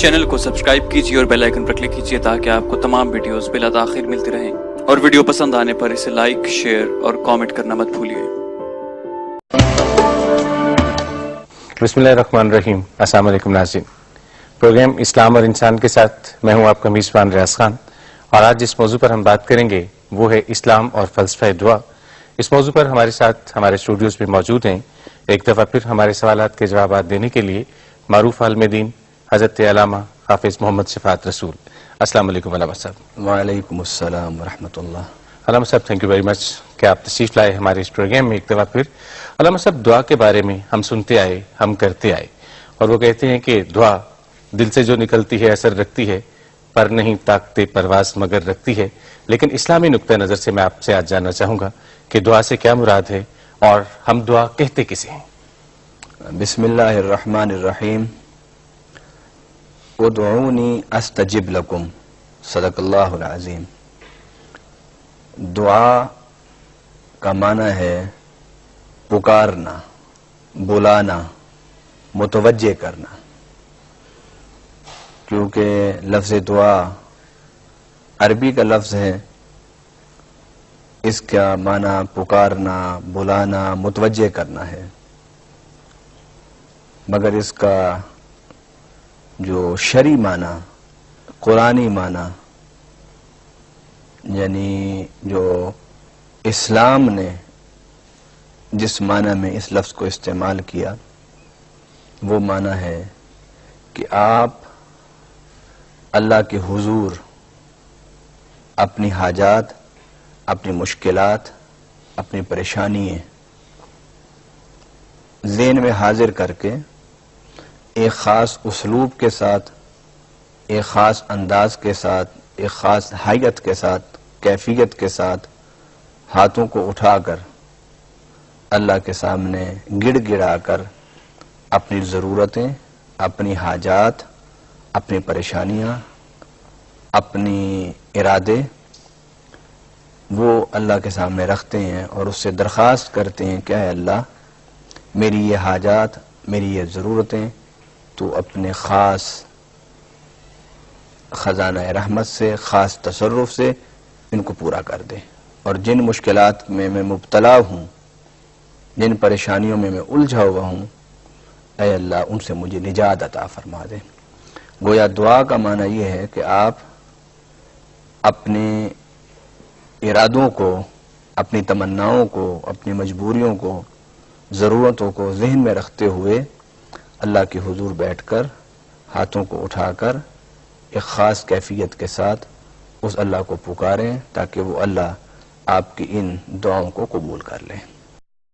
Channel کو subscribe کیجیے اور بیل آئیکن پر کلک کیجیے تاکہ آپ کو تمام ویڈیوز بلا تاخیر ملتی رہیں، اور ویڈیو پسند آنے پر اسے لائک، شیئر اور کامنٹ کرنا مت بھولیے۔ بسم اللہ الرحمن الرحیم۔ السلام علیکم ناظرین، پروگرام اسلام اور انسان کے ساتھ میں ہوں آپ کا میزبان ریاض خان، اور آج جس موضوع پر ہم بات کریں گے وہ ہے اسلام اور فلسفہ دعا۔ اس موضوع پر ہمارے ساتھ ہمارے اسٹوڈیوز میں موجود ہیں۔ ایک دفعہ پھر ہمارے سوالات کے جوابات دینے کے لیے معروف عالم دین حضرت علامہ حافظ محمد شفاعت رسول۔ السلام علیکم علامہ صاحب۔ وعلیکم السلام ورحمۃ اللہ۔ علامہ صاحب تھینک یو ویری مچ کہ آپ تشریف لائے ہمارے اس پروگرام میں ایک دفعہ پھر۔ علامہ صاحب، دعا کے بارے میں ہم سنتے آئے، ہم کرتے آئے، اور وہ کہتے ہیں کہ دعا دل سے جو نکلتی ہے اثر رکھتی ہے، پر نہیں طاقت پرواز مگر رکھتی ہے۔ لیکن اسلامی نقطہ نظر سے میں آپ سے آج جاننا چاہوں گا کہ دعا سے کیا مراد ہے اور ہم دعا کہتے کسے ہیں؟ بسم اللہ الرحمن الرحیم۔ ادعونی استجب لکم، صدق اللہ العظیم۔ دعا کا معنی ہے پکارنا، بلانا، متوجہ کرنا، کیونکہ لفظ دعا عربی کا لفظ ہے، اس کا معنی پکارنا، بلانا، متوجہ کرنا ہے، مگر اس کا جو شرعی معنی، قرآنی معنی، یعنی جو اسلام نے جس معنی میں اس لفظ کو استعمال کیا وہ معنی ہے کہ آپ اللہ کے حضور اپنی حاجات، اپنی مشکلات، اپنی پریشانیاں ذہن میں حاضر کر کے ایک خاص اسلوب کے ساتھ، ایک خاص انداز کے ساتھ، ایک خاص حیت کے ساتھ، کیفیت کے ساتھ ہاتھوں کو اٹھا کر اللہ کے سامنے گڑ گڑا کر اپنی ضرورتیں، اپنی حاجات، اپنی پریشانیاں، اپنی ارادے وہ اللہ کے سامنے رکھتے ہیں اور اس سے درخواست کرتے ہیں کہ اے اللہ، میری یہ حاجات، میری یہ ضرورتیں تو اپنے خاص خزانہ رحمت سے، خاص تصرف سے ان کو پورا کر دے، اور جن مشکلات میں میں مبتلا ہوں، جن پریشانیوں میں الجھا ہوا ہوں، اے اللہ ان سے مجھے نجات عطا فرما دے۔ گویا دعا کا معنی یہ ہے کہ آپ اپنے ارادوں کو، اپنی تمناؤں کو، اپنی مجبوریوں کو، ضرورتوں کو ذہن میں رکھتے ہوئے اللہ کے حضور بیٹھ کر ہاتھوں کو اٹھا کر ایک خاص کیفیت کے ساتھ اس اللہ کو پکاریں تاکہ وہ اللہ آپ کی ان دعاؤں کو قبول کر لیں۔